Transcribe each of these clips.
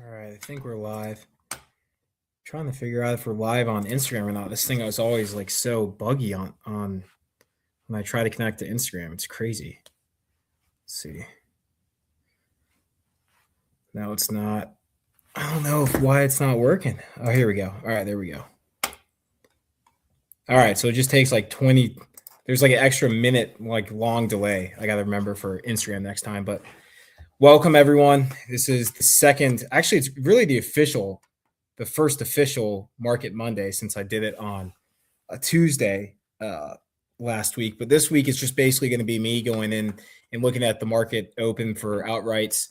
All right, I think we're live. Trying to figure out if we're live on Instagram or not. This thing is always like so buggy on when I try to connect to Instagram. It's crazy. Let's see. No, it's not. I don't know why it's not working. Oh, here we go. All right, there we go. All right, so it just takes like 20. There's like an extra minute, like long delay. I got to remember for Instagram next time. But welcome everyone. This is the second. Actually, it's really the first official Market Monday since I did it on a Tuesday last week. But this week it's just basically going to be me going in and looking at the market open for outrights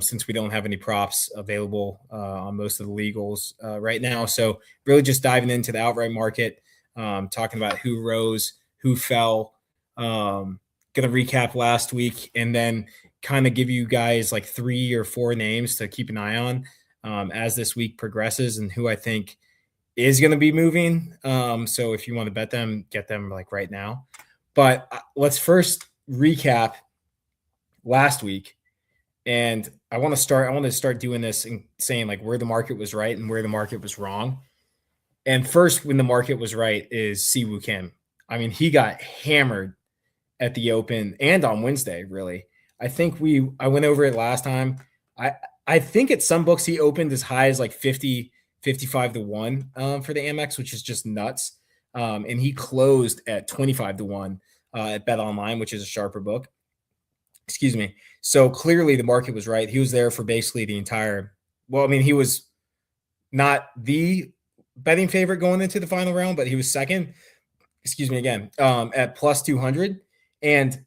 since we don't have any props available on most of the legals right now. So really just diving into the outright market, talking about who rose, who fell. Going to recap last week and then kind of give you guys like 3 or 4 names to keep an eye on as this week progresses and who I think is going to be moving. So if you want to bet them, get them like right now. But let's first recap last week. And I want to start doing this and saying like where the market was right and where the market was wrong. And first, when the market was right is Siwoo Kim. I mean, he got hammered at the open and on Wednesday, really. I think I went over it last time. I think at some books he opened as high as like 50, 55 to 1 for the Amex, which is just nuts. And he closed at 25 to 1 at Bet Online, which is a sharper book. Excuse me. So clearly the market was right. He was there for basically the entire. Well, I mean, he was not the betting favorite going into the final round, but he was second. Excuse me again at plus 200, and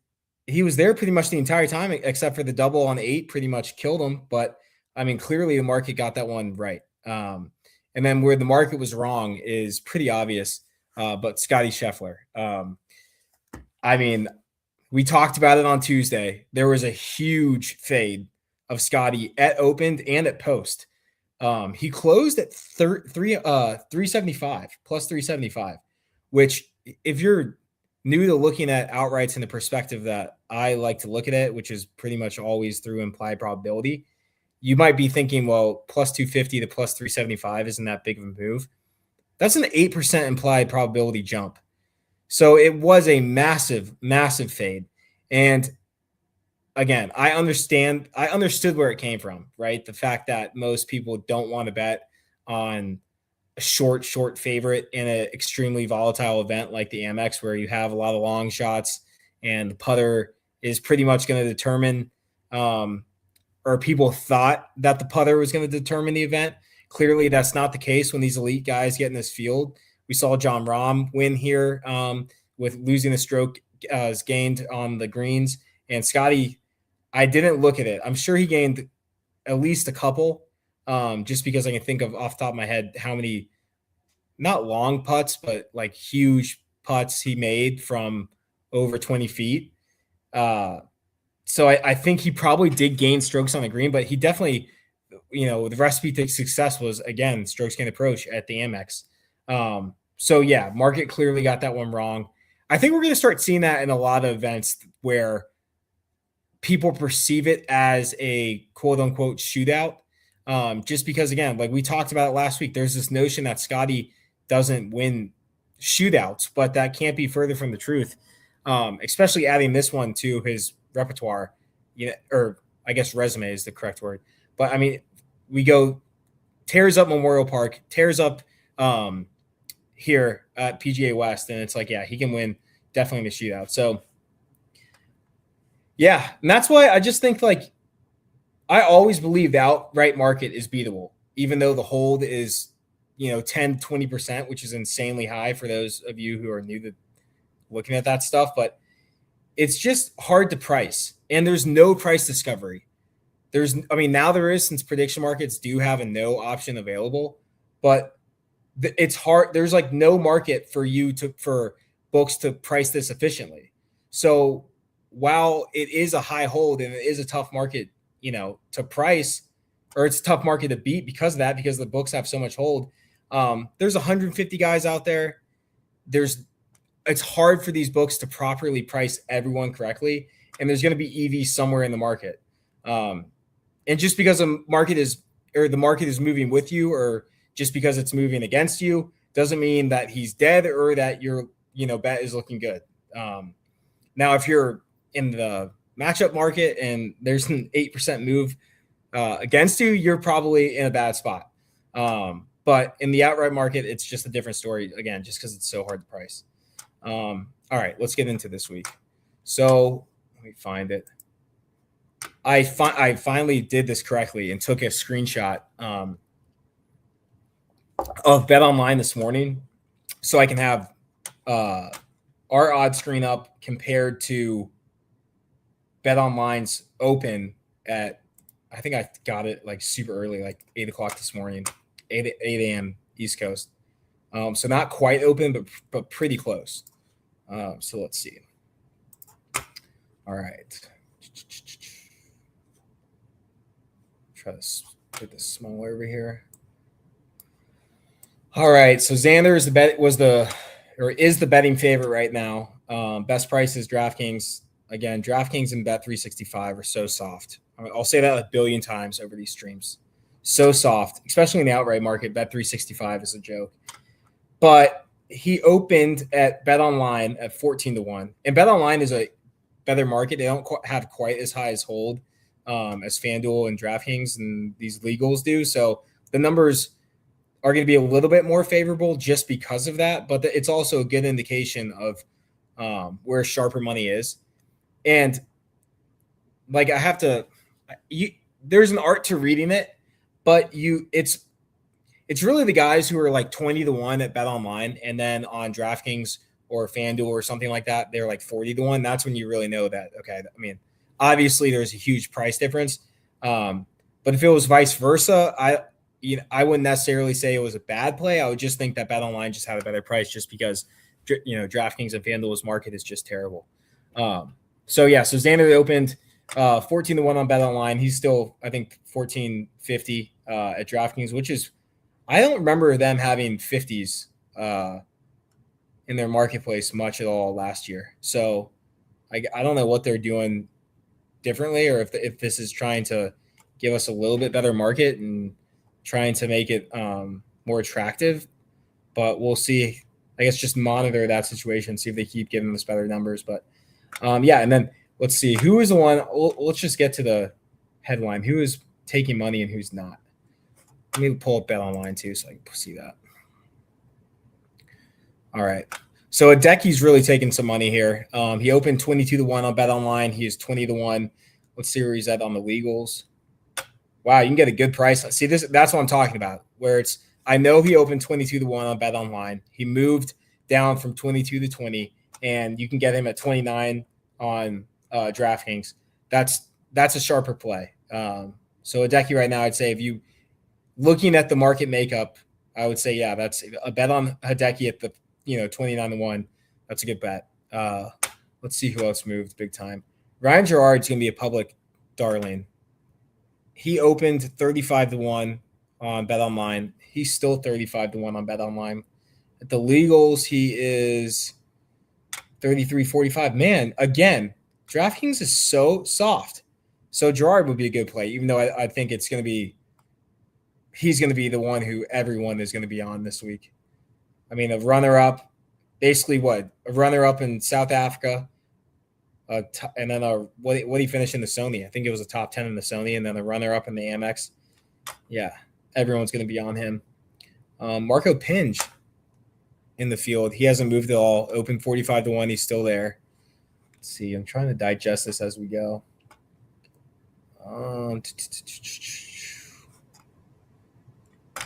he was there pretty much the entire time except for the double on 8. Pretty much killed him, but I mean, clearly the market got that one right. And then where the market was wrong is pretty obvious. But Scotty Scheffler. I mean, we talked about it on Tuesday. There was a huge fade of Scotty at opened and at post. He closed at 375 plus 375, which if you're new to looking at outrights in the perspective that I like to look at it, which is pretty much always through implied probability, you might be thinking, well, plus 250 to plus 375 isn't that big of a move. That's an 8% implied probability jump. So it was a massive, massive fade. And again, I understood where it came from, right? The fact that most people don't want to bet on a short favorite in an extremely volatile event like the Amex, where you have a lot of long shots and the putter is pretty much going to determine, or people thought that the putter was going to determine the event. Clearly, that's not the case when these elite guys get in this field. We saw Jon Rahm win here with losing a stroke gained on the greens. And Scotty, I didn't look at it. I'm sure he gained at least a couple, just because I can think of off the top of my head how many, not long putts, but like huge putts he made from over 20 feet. So I think he probably did gain strokes on the green, but he definitely, the recipe to success was, again, strokes gained approach at the Amex. So yeah, market clearly got that one wrong. I think we're going to start seeing that in a lot of events where people perceive it as a quote unquote shootout. Just because, again, like we talked about it last week, there's this notion that Scotty doesn't win shootouts, but that can't be further from the truth. Especially adding this one to his repertoire, or I guess resume is the correct word. But I mean, we go tears up Memorial Park, tears up here at PGA West, and it's like, yeah, he can win definitely in the shootout. So yeah, and that's why I just think, like, I always believe the outright market is beatable, even though the hold is, 10, 20%, which is insanely high for those of you who are new to looking at that stuff. But it's just hard to price, and there's no price discovery. Now there is, since prediction markets do have a no option available, but it's hard. There's like no market for books to price this efficiently. So while it is a high hold and it is a tough market, to price, or it's a tough market to beat because of that, because the books have so much hold. There's 150 guys out there. It's hard for these books to properly price everyone correctly. And there's going to be EV somewhere in the market. And just because the market is or the market is moving with you, or just because it's moving against you doesn't mean that he's dead or that your bet is looking good. Now, if you're in the matchup market and there's an 8% move against you, you're probably in a bad spot. But in the outright market, it's just a different story, again, just because it's so hard to price. All right, let's get into this week. So let me find it. I finally did this correctly and took a screenshot of BetOnline this morning, so I can have our odds screen up compared to BetOnline's open at, I think I got it like super early, like 8 o'clock this morning, 8 a.m. East Coast. So not quite open, but pretty close. So let's see. All right. Try to put this smaller over here. All right. So Xander is the betting favorite right now. Best price is DraftKings. Again, DraftKings and Bet365 are so soft. I'll say that a billion times over these streams. So soft, especially in the outright market. Bet365 is a joke. But he opened at BetOnline at 14-1. And BetOnline is a better market. They don't have quite as high as hold as FanDuel and DraftKings and these legals do. So the numbers are going to be a little bit more favorable just because of that. But it's also a good indication of where sharper money is. And like there's an art to reading it, but it's really the guys who are like 20-1 at BetOnline, and then on DraftKings or FanDuel or something like that, they're like 40-1. That's when you really know that, okay, I mean, obviously there's a huge price difference. But if it was vice versa, I wouldn't necessarily say it was a bad play. I would just think that BetOnline just had a better price just because, DraftKings and FanDuel's market is just terrible. So Xander opened 14-1 on BetOnline. He's still, I think, 14.50 at DraftKings, which is, I don't remember them having 50s in their marketplace much at all last year. So I don't know what they're doing differently, or if this is trying to give us a little bit better market and trying to make it more attractive. But we'll see. I guess just monitor that situation, see if they keep giving us better numbers. But and then let's see who is the one. Let's just get to the headline. Who is taking money and who's not? Let me pull up BetOnline too, so I can see that. All right. So Hideki's really taking some money here. He opened 22-1 on BetOnline. He is 20-1. Let's see where he's at on the legals. Wow, you can get a good price. See, that's what I'm talking about, where I know he opened 22-1 on BetOnline. He moved down from 22 to 20, and you can get him at 29 on DraftKings. That's a sharper play. So Hideki right now, I'd say if you looking at the market makeup, I would say, yeah, that's a bet on Hideki at the 29-1. That's a good bet. Let's see who else moved big time. Ryan Gerard's going to be a public darling. He opened 35-1 on BetOnline. He's still 35-1 on BetOnline. At the legals, he is 33.45. Man, again, DraftKings is so soft. So Gerard would be a good play, even though I think he's going to be the one who everyone is going to be on this week. I mean, a runner-up, basically what? A runner-up in South Africa, and then what he finished in the Sony. I think it was a top 10 in the Sony, and then a runner-up in the Amex. Yeah, everyone's going to be on him. Marco Pinge in the field. He hasn't moved at all. Open 45-1. He's still there. Let's see. I'm trying to digest this as we go.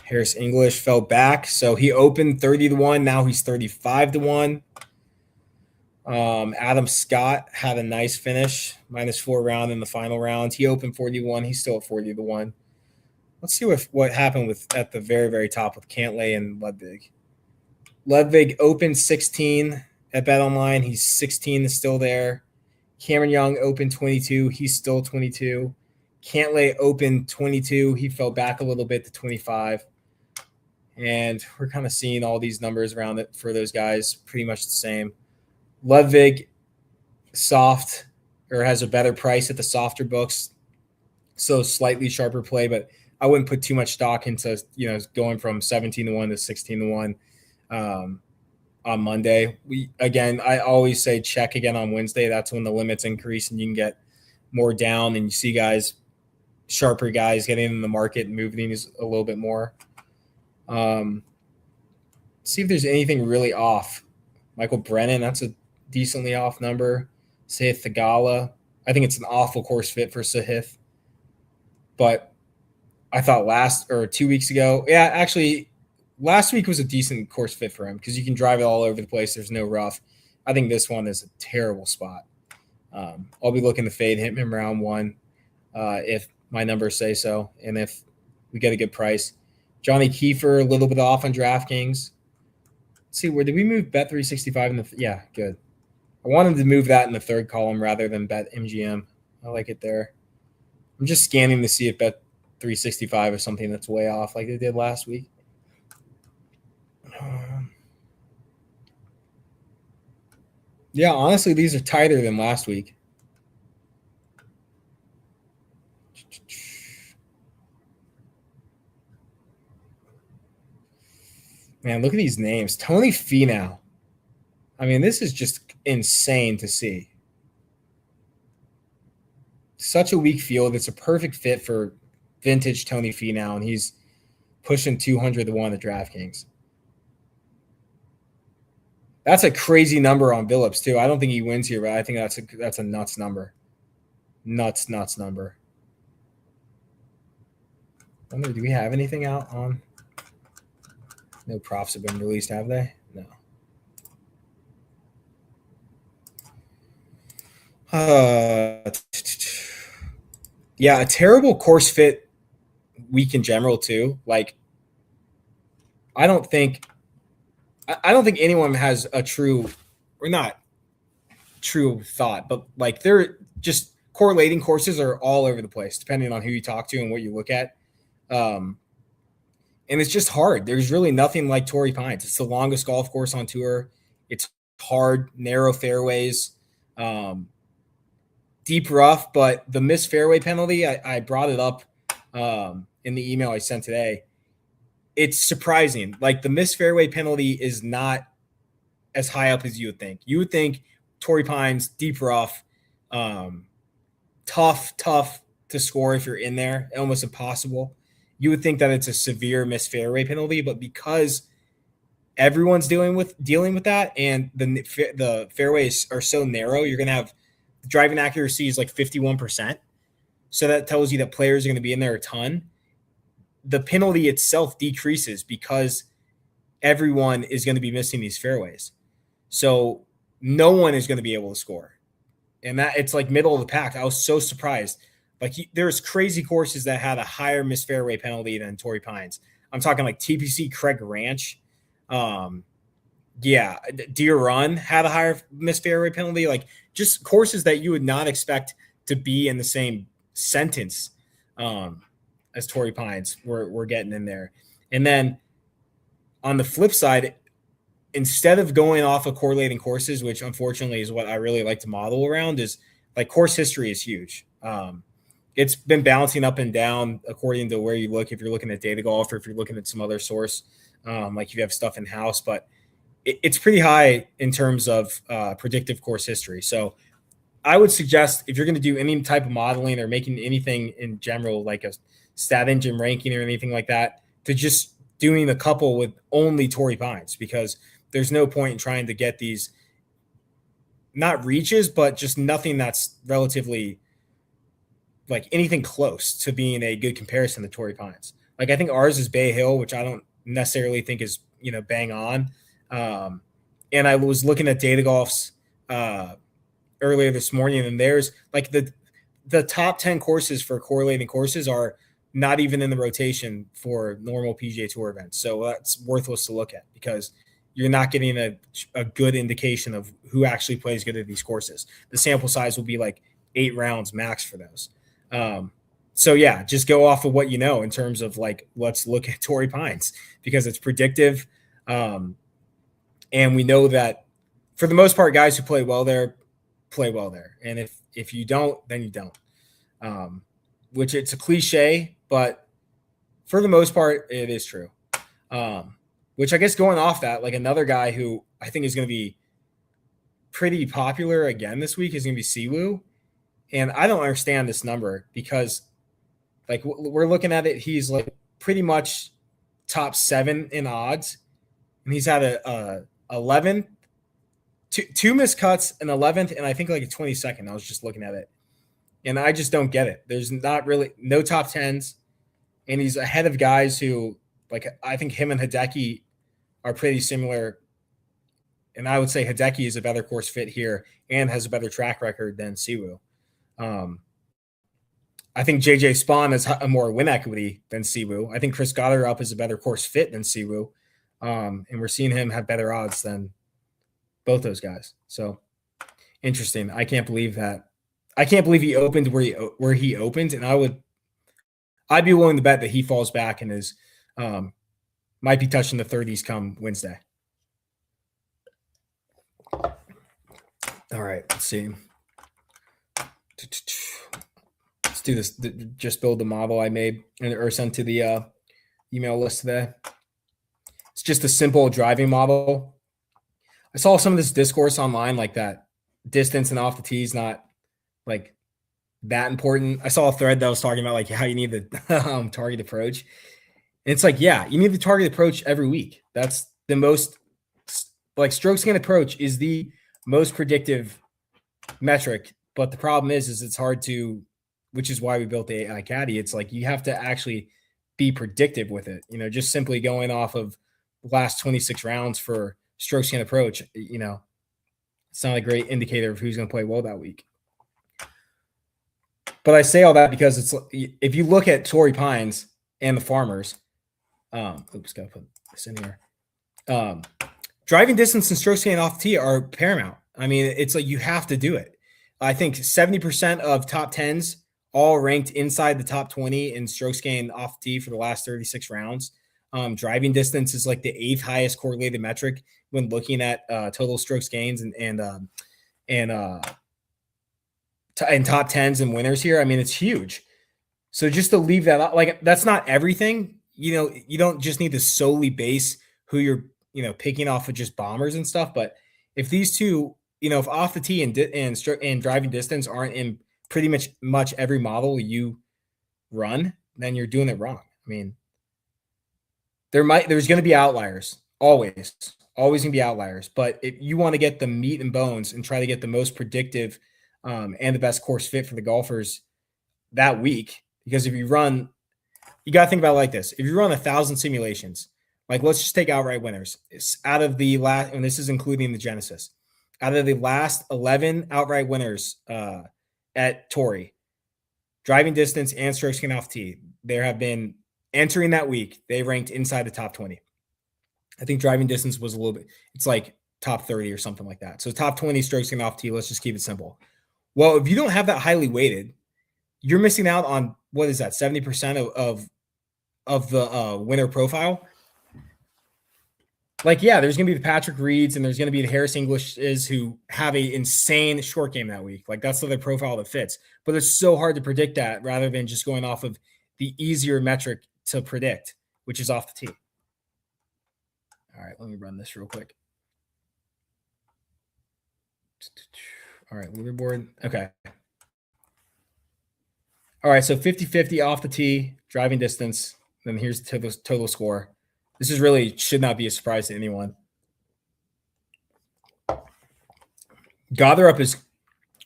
Harris English fell back. So he opened 30-1. Now he's 35-1. Adam Scott had a nice finish, -4 round in the final round. He opened 40-1. He's still at 40-1. Let's see what happened at the very, very top with Cantlay and Ludwig. Ludwig opened 16 at BetOnline. He's 16 is still there. Cameron Young opened 22. He's still 22. Cantlay opened 22. He fell back a little bit to 25. And we're kind of seeing all these numbers around it for those guys pretty much the same. Ludwig soft, or has a better price at the softer books. So slightly sharper play, but I wouldn't put too much stock into, going from 17-1 to 16-1 on Monday. I always say check again on Wednesday. That's when the limits increase and you can get more down, and you see sharper guys getting in the market and moving these a little bit more. See if there's anything really off. Michael Brennan, that's a decently off number. Sahith Theegala, I think it's an awful course fit for Sahith. But I thought 2 weeks ago, actually last week was a decent course fit for him because you can drive it all over the place. There's no rough. I think this one is a terrible spot. I'll be looking to fade him round one if my numbers say so, and if we get a good price. Johnny Kiefer, a little bit off on DraftKings. Let's see, where did we move Bet365 in the good. I wanted to move that in the third column rather than BetMGM. I like it there. I'm just scanning to see if Bet365 is something that's way off like they did last week. Honestly, these are tighter than last week. Man, look at these names. Tony Finau. I mean, this is just insane to see. Such a weak field. It's a perfect fit for vintage Tony Finau, and he's pushing 200-1 at DraftKings. That's a crazy number on Billups, too. I don't think he wins here, but I think that's a nuts number. Nuts number. I wonder, do we have anything out on? No props have been released, have they? No. A terrible course fit week in general too. Like, I don't think anyone has a true, or not true thought, but like they're just correlating courses are all over the place depending on who you talk to and what you look at. And it's just hard. There's really nothing like Torrey Pines. It's the longest golf course on tour. It's hard, narrow fairways, deep rough, but the missed fairway penalty, I brought it up in the email I sent today. It's surprising. Like, the missed fairway penalty is not as high up as you would think. You would think Torrey Pines, deep rough, tough to score if you're in there, almost impossible. You would think that it's a severe missed fairway penalty, but because everyone's dealing with that, and the fairways are so narrow, you're going to have driving accuracy is like 51%. So that tells you that players are going to be in there a ton. The penalty itself decreases because everyone is going to be missing these fairways. So no one is going to be able to score. And that it's like middle of the pack. I was so surprised. Like, there's crazy courses that had a higher missed fairway penalty than Torrey Pines. I'm talking like TPC Craig Ranch. Deer Run had a higher missed fairway penalty. Like, just courses that you would not expect to be in the same sentence as Torrey Pines we're getting in there. And then on the flip side, instead of going off of correlating courses, which unfortunately is what I really like to model around, is like course history is huge. It's been bouncing up and down according to where you look. If you're looking at Data Golf or if you're looking at some other source, like if you have stuff in house, but it's pretty high in terms of predictive course history. So I would suggest, if you're going to do any type of modeling or making anything in general, like a stat engine ranking or anything like that, to just doing a couple with only Torrey Pines, because there's no point in trying to get these, not reaches, but just nothing that's relatively like anything close to being a good comparison to Torrey Pines. Like, I think ours is Bay Hill, which I don't necessarily think is, bang on. And I was looking at Data Golf's earlier this morning, and there's like the top 10 courses for correlating courses are not even in the rotation for normal PGA Tour events. So that's worthless to look at because you're not getting a good indication of who actually plays good at these courses. The sample size will be like 8 rounds max for those. Just go off of what you know in terms of like, let's look at Torrey Pines because it's predictive. And we know that for the most part, guys who play well there. And if you don't, then you don't, which it's a cliche, but for the most part, it is true. Which I guess going off that, like another guy who I think is going to be pretty popular again this week is going to be Siwoo. And I don't understand this number because, like, we're looking at it, he's like pretty much top 7 in odds, and he's had a 11th, two missed cuts, an 11th, and I think like a 22nd. I was just looking at it, and I just don't get it. There's not really no top 10s, and he's ahead of guys who, like, I think him and Hideki are pretty similar. And I would say Hideki is a better course fit here and has a better track record than Siwoo. I think JJ Spawn has a more win equity than Siwoo. I think Chris Gotterup is a better course fit than Siwoo. And we're seeing him have better odds than both those guys. So interesting. I can't believe that. I can't believe he opened where he opened. And I'd be willing to bet that he falls back and is might be touching the 30s come Wednesday. All right, let's see. Let's do this. Just build the model I made or sent to the email list today. It's just a simple driving model. I saw some of this discourse online, like that distance and off the tee is not like that important. I saw a thread that was talking about like how you need the target approach. And it's like, yeah, you need the target approach every week. That's the most, like, stroke scan approach is the most predictive metric. But the problem is it's hard to, which is why we built the AI Caddy. It's like you have to actually be predictive with it. You know, just simply going off of the last 26 rounds for stroke scan approach, you know, it's not a great indicator of who's going to play well that week. But I say all that because it's, if you look at Torrey Pines and the Farmers, oops, gotta put this in here. Driving distance and stroke scan off the tee are paramount. I mean, it's like you have to do it. I think 70% of top 10s all ranked inside the top 20 in stroke scan off the tee for the last 36 rounds. Driving distance is like the 8th highest correlated metric when looking at total strokes gains and top 10s and winners here. I mean, it's huge. So just to leave that out, like, that's not everything. You know, you don't just need to solely base who you're, you know, picking off of just bombers and stuff. But if these two, you know, if off the tee and driving distance aren't in pretty much every model you run, then you're doing it wrong. I mean, there's going to be outliers, always gonna be outliers. But if you want to get the meat and bones and try to get the most predictive and the best course fit for the golfers that week, because if you run, you got to think about it like this. If you run 1,000 simulations, like, let's just take outright winners. It's out of the last, and this is including the Genesis, out of the last 11 outright winners at Torrey, driving distance and stroke scan off tee, there have been, entering that week, they ranked inside the top 20. I think driving distance was a little bit, it's like top 30 or something like that. So top 20 stroke scan off tee, let's just keep it simple. Well, if you don't have that highly weighted, you're missing out on, what is that, 70% of the winner profile. Like, yeah, there's going to be the Patrick Reeds and there's going to be the Harris Englishes who have a insane short game that week. Like, that's the profile that fits. But it's so hard to predict that rather than just going off of the easier metric to predict, which is off the tee. All right, let me run this real quick. All right, leaderboard. Okay. All right, so 50-50 off the tee, driving distance. Then here's the total score. This is really should not be a surprise to anyone. Gotterup is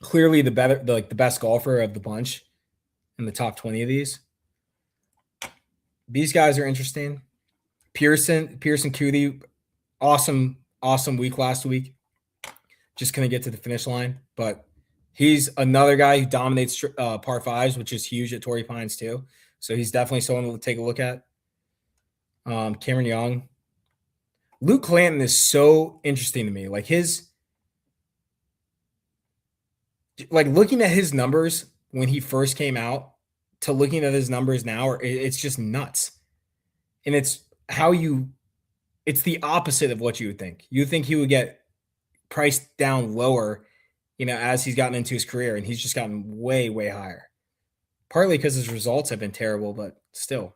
clearly the best golfer of the bunch in the top 20 of these. These guys are interesting. Pearson Coody, awesome week last week. Just couldn't get to the finish line, but he's another guy who dominates par fives, which is huge at Torrey Pines too. So he's definitely someone to take a look at. Cameron Young. Luke Clanton is so interesting to me. Like, looking at his numbers when he first came out to looking at his numbers now, it's just nuts. And it's the opposite of what you would think. You would think he would get priced down lower, you know, as he's gotten into his career, and he's just gotten way, way higher. Partly because his results have been terrible, but still.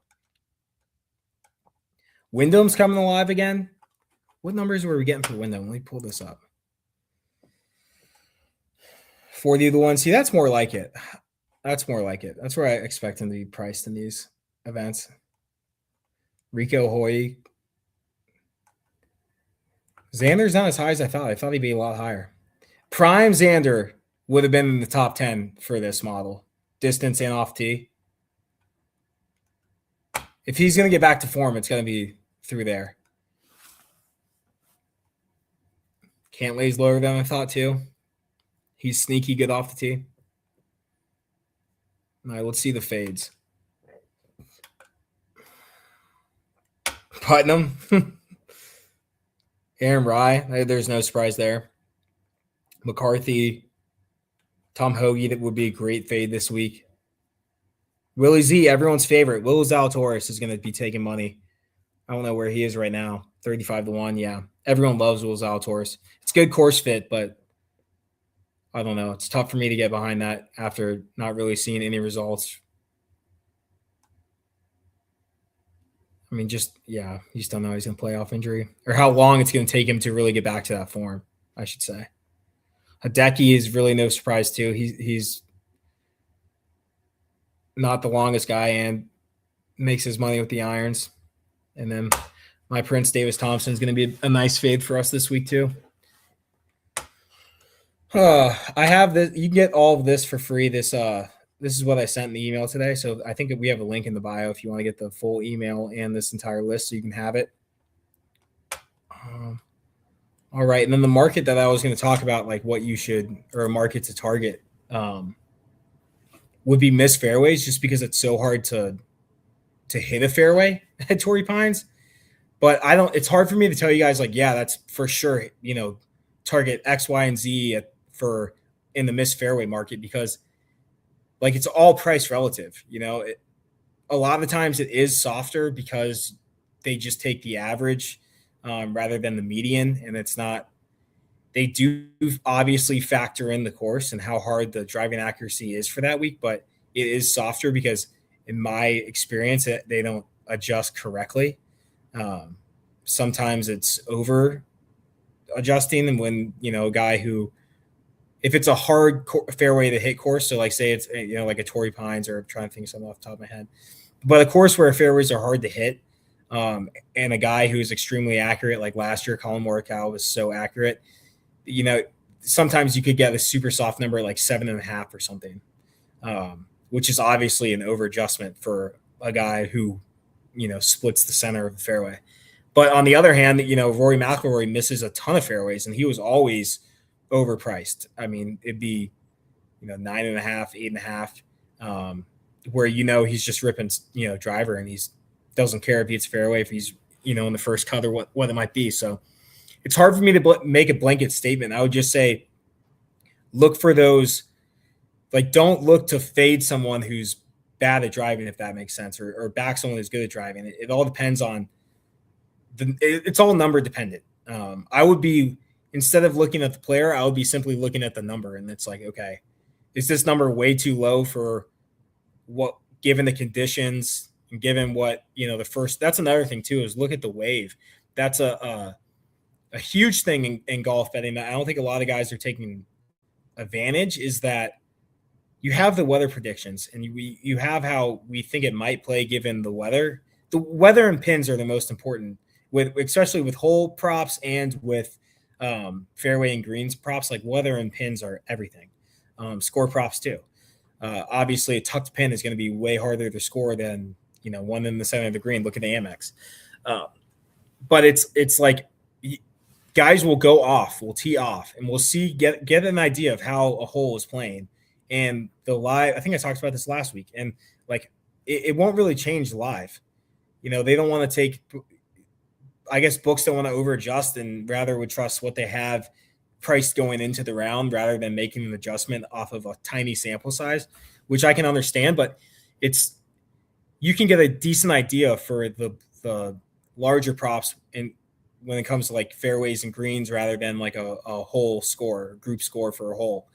Wyndham's coming alive again. What numbers were we getting for Wyndham? Let me pull this up. 40 to 1. See, that's more like it. That's more like it. That's where I expect him to be priced in these events. Rico Hoy. Xander's not as high as I thought. I thought he'd be a lot higher. Prime Xander would have been in the top 10 for this model. Distance and off tee. If he's going to get back to form, it's going to be through there. Cantlay's lower than I thought, too. He's sneaky good off the tee. All right, let's see the fades. Putnam. Aaron Rye. There's no surprise there. McCarthy. Tom Hoagie, that would be a great fade this week. Willie Z, everyone's favorite. Will Zalatoris is going to be taking money. I don't know where he is right now. 35 to 1. Yeah. Everyone loves Will Zalatoris. It's good course fit, but I don't know. It's tough for me to get behind that after not really seeing any results. I mean, you just don't know he's going to play off injury or how long it's going to take him to really get back to that form, I should say. Hideki is really no surprise, too. He's not the longest guy and makes his money with the irons. And then my Prince Davis Thompson is going to be a nice fade for us this week, too. I have this. You can get all of this for free. This is what I sent in the email today. So I think we have a link in the bio if you want to get the full email and this entire list so you can have it. All right. And then the market that I was going to talk about, like what you should, or a market to target, would be missed fairways, just because it's so hard to hit a fairway at Torrey Pines. But it's hard for me to tell you guys, like, yeah, that's for sure, target X, Y, and Z in the missed fairway market, because like it's all price relative. A lot of the times it is softer because they just take the average rather than the median, and it's not. They do obviously factor in the course and how hard the driving accuracy is for that week, but it is softer because, in my experience, they don't adjust correctly. Sometimes it's over adjusting, and when a guy who, if it's a hard fairway to hit course, so like say it's like a Torrey Pines, or I'm trying to think of something off the top of my head, but a course where fairways are hard to hit, and a guy who is extremely accurate, like last year, Colin Morikawa was so accurate. Sometimes you could get a super soft number like 7.5 or something, which is obviously an over adjustment for a guy who, splits the center of the fairway. But on the other hand, Rory McIlroy misses a ton of fairways, and he was always overpriced. I mean, it'd be, 9.5, 8.5, where he's just ripping, driver, and he's doesn't care if it's fairway, if he's in the first cut or what it might be. So it's hard for me to make a blanket statement. I would just say, look for those. Like, don't look to fade someone who's bad at driving, if that makes sense, or back someone who's good at driving. It all depends on it's all number dependent. I would be, instead of looking at the player, I would be simply looking at the number, and it's like, okay, is this number way too low for what, given the conditions and given what, the first, that's another thing too, is look at the wave. That's a huge thing in golf betting that I don't think a lot of guys are taking advantage, is that you have the weather predictions, and you have how we think it might play given the weather. The weather and pins are the most important, especially with hole props and with fairway and greens props. Like, weather and pins are everything. Score props too. Obviously, a tucked pin is going to be way harder to score than one in the center of the green. Look at the Amex. But it's like, guys will go off, will tee off, and we'll see, get an idea of how a hole is playing. And the live, I think I talked about this last week, and like it won't really change live. They don't want to take, I guess books don't want to over adjust, and rather would trust what they have priced going into the round rather than making an adjustment off of a tiny sample size, which I can understand, but you can get a decent idea for the larger props and when it comes to like fairways and greens rather than like a whole score, group score for a hole.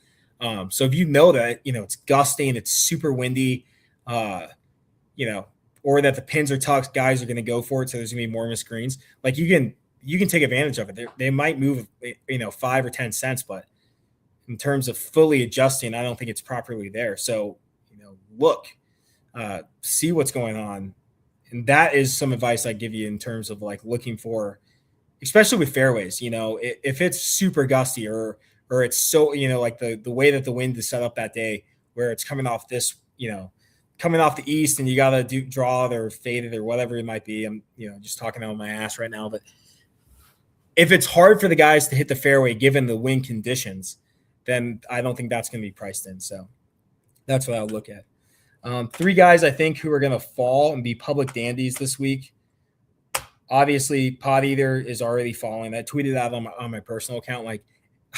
So if that, it's gusting, it's super windy, or or that the pins are tucked, guys are going to go for it, so there's going to be more missed greens. Like you can take advantage of it. They might move 5 or 10 cents, but in terms of fully adjusting, I don't think it's properly there. So look, see what's going on, and that is some advice I give you in terms of like looking for, especially with fairways. If it's super gusty or it's so like the way that the wind is set up that day, where it's coming off this coming off the east, and you got to draw it or fade it or whatever it might be. I'm just talking out of my ass right now, but if it's hard for the guys to hit the fairway given the wind conditions, then I don't think that's going to be priced in. So that's what I'll look at. 3 guys I think who are going to fall and be public dandies this week. Obviously, Pot Eater is already falling. I tweeted out on my personal account. Like,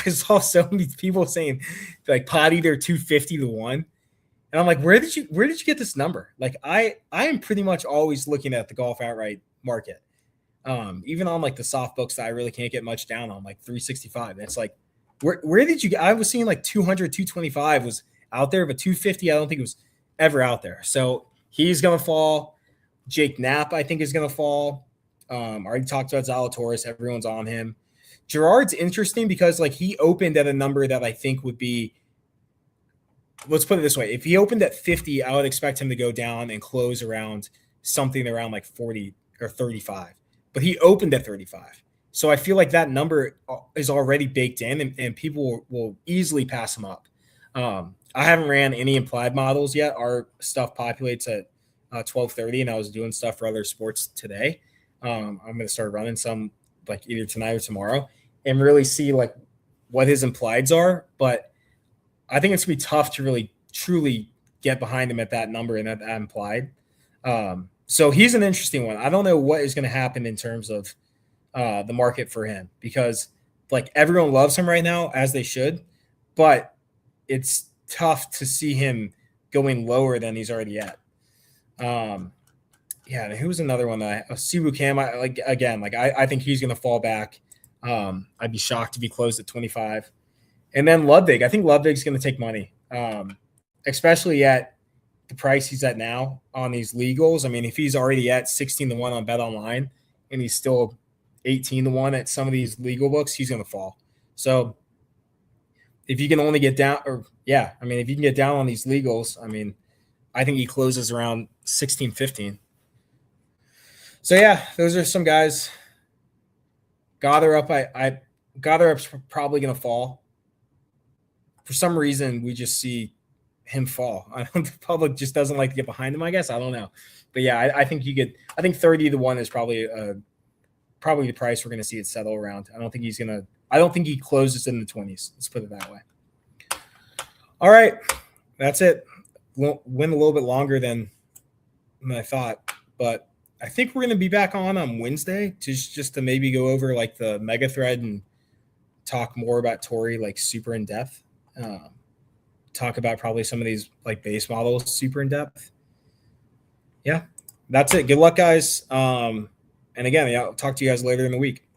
I saw so many people saying like Pot Eater 250 to 1. And I'm like, where did you get this number? Like, I am pretty much always looking at the golf outright market. Even on like the soft books that I really can't get much down on, like 365. That's like, where did you get? I was seeing like 200, 225 was out there, but 250, I don't think it was ever out there. So he's going to fall. Jake Knapp, I think, is going to fall. Already talked about Zalatoris. Everyone's on him. Gerard's interesting because like he opened at a number that I think would be, let's put it this way. If he opened at 50, I would expect him to go down and close around something around like 40 or 35. But he opened at 35. So I feel like that number is already baked in, and people will easily pass him up. I haven't ran any implied models yet. Our stuff populates at 12:30, and I was doing stuff for other sports today. I'm going to start running some like either tonight or tomorrow and really see like what his implieds are. But I think it's going to be tough to really truly get behind him at that number and at that implied. So he's an interesting one. I don't know what is going to happen in terms of the market for him, because like everyone loves him right now, as they should, but it's tough to see him going lower than he's already at. Yeah, who's another one that Siwoo Kim? I think he's going to fall back. I'd be shocked if he closed at 25. And then Ludwig. I think Ludwig's going to take money, especially at the price he's at now on these legals. I mean, if he's already at 16 to 1 on Bet Online and he's still 18 to 1 at some of these legal books, he's going to fall. So if you can only get down, if you can get down on these legals, I mean, I think he closes around 16, 15. So yeah, those are some guys. Goddard Goddard's probably going to fall. For some reason, we just see him fall. The public just doesn't like to get behind him, I guess. I don't know. But yeah, I think 30 to 1 is probably the price we're going to see it settle around. I don't think he closes in the 20s. Let's put it that way. All right. That's it. Went a little bit longer than I thought, but I think we're going to be back on Wednesday just to maybe go over like the mega thread and talk more about Torrey, like super in depth. Talk about probably some of these like base models super in depth. Yeah, that's it. Good luck, guys. And again, I'll talk to you guys later in the week.